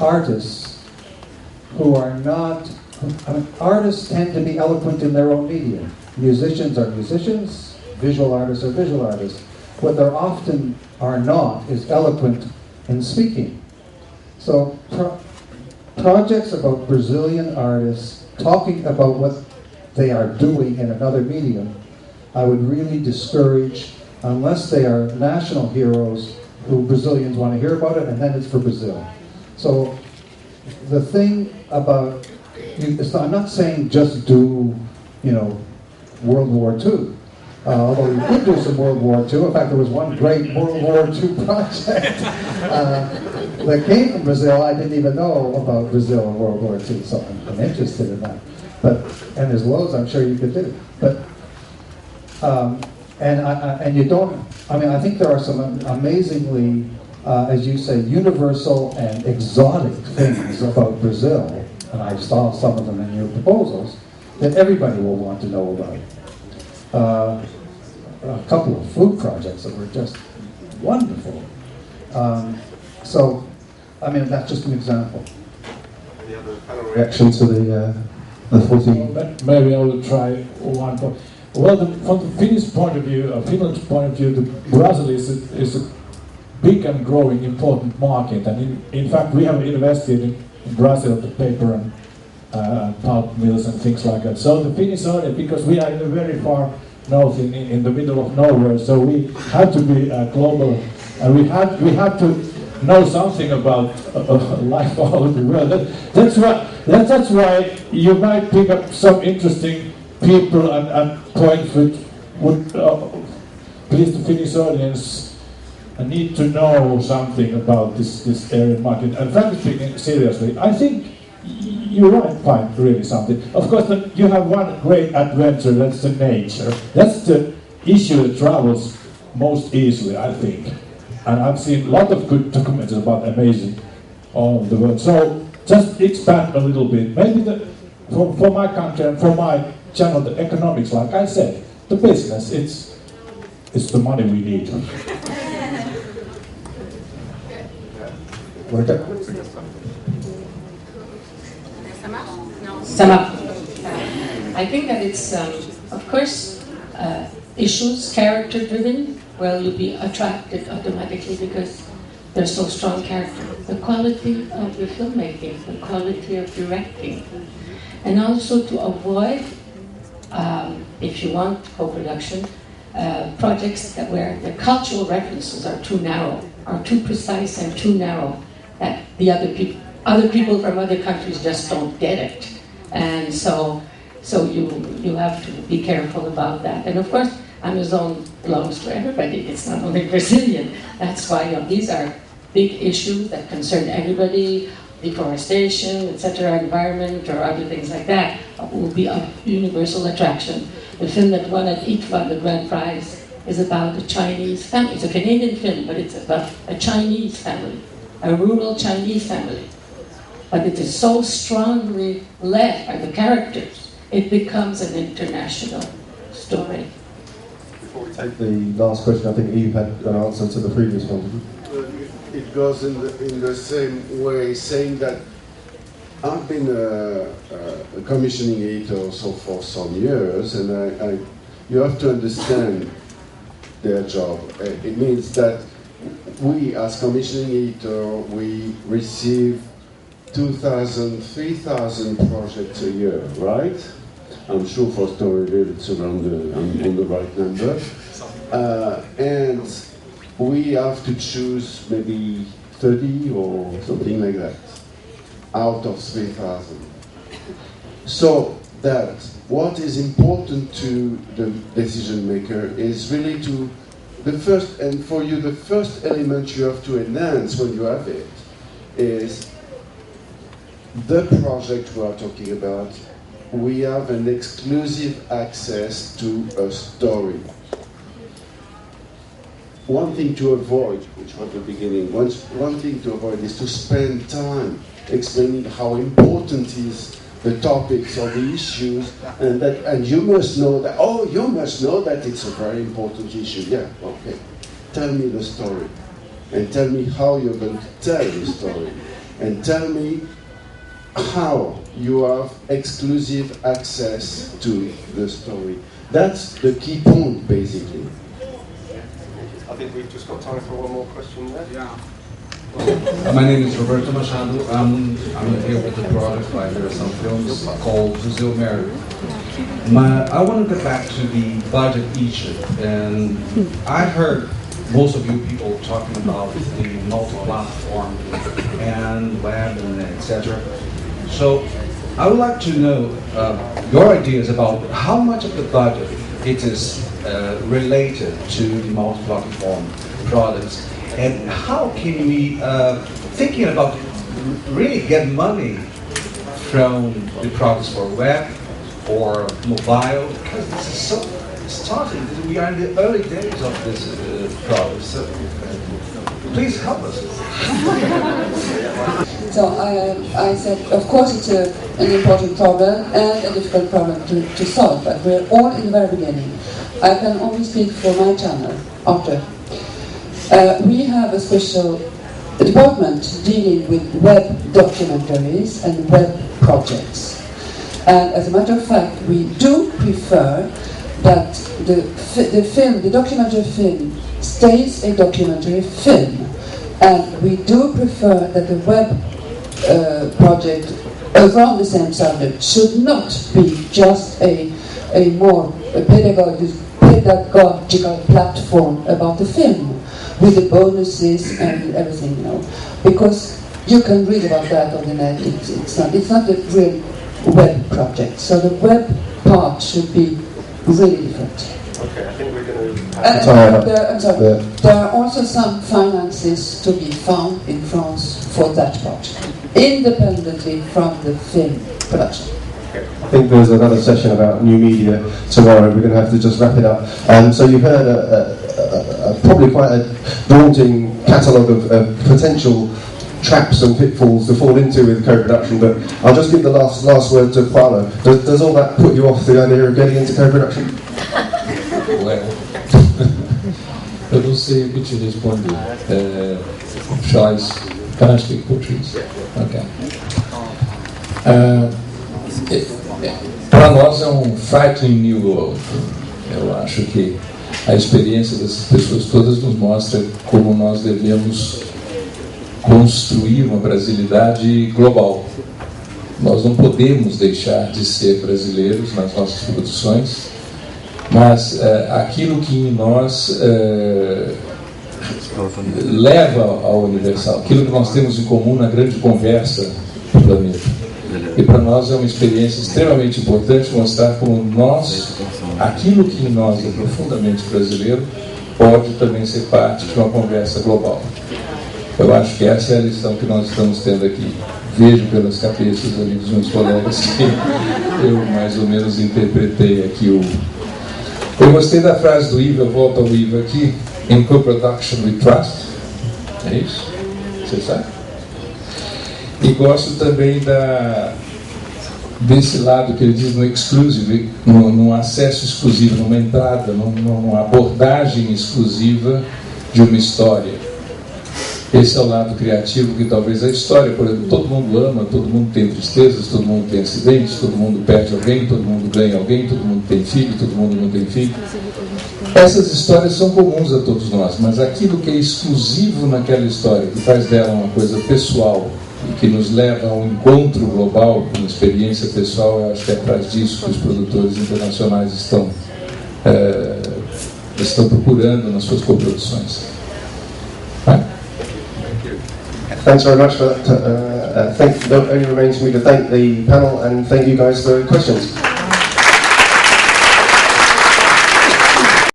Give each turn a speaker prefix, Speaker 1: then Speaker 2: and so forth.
Speaker 1: Artists who are not, artists tend to be eloquent in their own medium. Musicians are musicians, visual artists are visual artists. What they often are not is eloquent in speaking. So projects about Brazilian artists talking about what they are doing in another medium, I would really discourage unless they are national heroes who Brazilians want to hear about it, and then it's for Brazil. So the thing about, I'm not saying just do, World War II. Although you could do some World War II. In fact, there was one great World War II project that came from Brazil. I didn't even know about Brazil in World War II, so I'm interested in that. And there's loads I'm sure you could do. But and you don't. I think there are some amazingly, as you say, universal and exotic things about Brazil, and I saw some of them in your proposals, that everybody will want to know about. A couple of food projects that were just wonderful. That's just an example.
Speaker 2: Any other reaction to the 14?
Speaker 3: Maybe I will try one point. Well, from the Finnish point of view, Finland's point of view, Brazil is a big and growing important market, and in fact we have invested in Brazil, the paper and pulp mills and things like that. So the Finnish audience, because we are in the very far north, in the middle of nowhere, so we have to be global, and we have to know something about life all over the world. That's why you might pick up some interesting people and points which would please the Finnish audience need to know something about this area market. And frankly speaking, seriously, I think you might find really something. Of course, you have one great adventure, that's the nature. That's the issue that travels most easily, I think. And I've seen a lot of good documents about amazing all over the world. So just expand a little bit. Maybe for my country and for my channel, the economics, like I said, the business, it's the money we need.
Speaker 4: Sum up. I think that it's, of course, issues, character-driven. Well, you'll be attracted automatically because they're so strong character. The quality of the filmmaking, the quality of directing, and also to avoid, if you want co-production, projects where the cultural references are too narrow, are too precise and too narrow, that the other people from other countries just don't get it. And so you have to be careful about that. And of course, Amazon belongs to everybody. It's not only Brazilian. That's why these are big issues that concern everybody. Deforestation, etc., environment, or other things like that will be of universal attraction. The film that won at ITVA, the grand prize, is about a Chinese family. It's a Canadian film, but it's about a Chinese family, a rural Chinese family. But it is so strongly led by the characters, it becomes an international story.
Speaker 2: Before we take the last question, I think Eve had an answer to the previous one.
Speaker 5: It goes in the same way, saying that I've been a commissioning editor also for some years, and you have to understand their job. It means that we, as commissioning editor, we receive 2,000, 3,000 projects a year, right? I'm sure for Storyville it's around on the right number. And we have to choose maybe 30 or something like that out of 3,000. So that what is important to the decision maker is really to the first element you have to enhance when you have it is the project we are talking about. We have an exclusive access to a story. One thing to avoid, which was the beginning, one thing to avoid is to spend time explaining how important is the topics or the issues, and you must know that. Oh, you must know that it's a very important issue. Yeah, okay. Tell me the story. and tell me how you're going to tell the story, and tell me how you have exclusive access to the story. That's the key point, basically.
Speaker 2: I think we've just got time for one more question there.
Speaker 6: Yeah.
Speaker 7: My name is Roberto Machado. I'm here with the product by There Are Some Films called Brazil Merit. I want to get back to the budget issue, and I heard most of you people talking about the multi-platform and web and etc. So I would like to know your ideas about how much of the budget it is related to the multi-platform products, and how can we, thinking about really get money from the products for web or mobile, because this is so starting. We are in the early days of this product, so please help us.
Speaker 8: So I said, of course it's an important problem and a difficult problem to solve, but we're all in the very beginning. I can only speak for my channel, Parte. We have a special department dealing with web documentaries and web projects. And as a matter of fact, we do prefer that the documentary film stays a documentary film. And we do prefer that the web project around the same subject should not be just a more pedagogical platform about the film with the bonuses and everything, because you can read about that on the net. It's not a real web project. So the web part should be really different.
Speaker 2: Okay, I think we're going to
Speaker 8: I'm sorry. There are also some finances to be found in France for that part, independently from the film production.
Speaker 2: I think there's another session about new media tomorrow. We're going to have to just wrap it up. So you've heard probably quite a daunting catalogue of potential traps and pitfalls to fall into with co-production, but I'll just give the last word to Paolo. Does all that put you off the idea of getting into co-production?
Speaker 3: Well, eu não sei o que te responder. Can I speak Portuguese? Okay. Para nós é frightening new world. Eu acho que a experiência dessas pessoas todas nos mostra como nós devemos construir uma brasilidade global. Nós não podemos deixar de ser brasileiros nas nossas produções, mas aquilo que em nós leva ao universal, aquilo que nós temos em comum na grande conversa do planeta. E para nós é uma experiência extremamente importante mostrar como aquilo que em nós é profundamente brasileiro, pode também ser parte de uma conversa global. Eu acho que essa é a lição que nós estamos tendo aqui. Vejo pelas cabeças ali dos meus colegas que eu mais ou menos interpretei aqui Eu gostei da frase do Ivo, eu volto ao Ivo aqui, in co-production we trust. É isso? Você sabe? E gosto também desse lado que ele diz no exclusive, no acesso exclusivo, numa entrada, numa abordagem exclusiva de uma história. Esse é o lado criativo que talvez a história, por exemplo, todo mundo ama, todo mundo tem tristezas, todo mundo tem acidentes, todo mundo perde alguém, todo mundo ganha alguém, todo mundo tem filho, todo mundo não tem filho. Essas histórias são comuns a todos nós, mas aquilo que é exclusivo naquela história, que faz dela uma coisa pessoal e que nos leva a um encontro global, uma experiência pessoal, eu acho que é atrás disso que os produtores internacionais estão procurando nas suas coproduções.
Speaker 2: Thanks very much for that. It only remains for me to thank the panel and thank you guys for questions.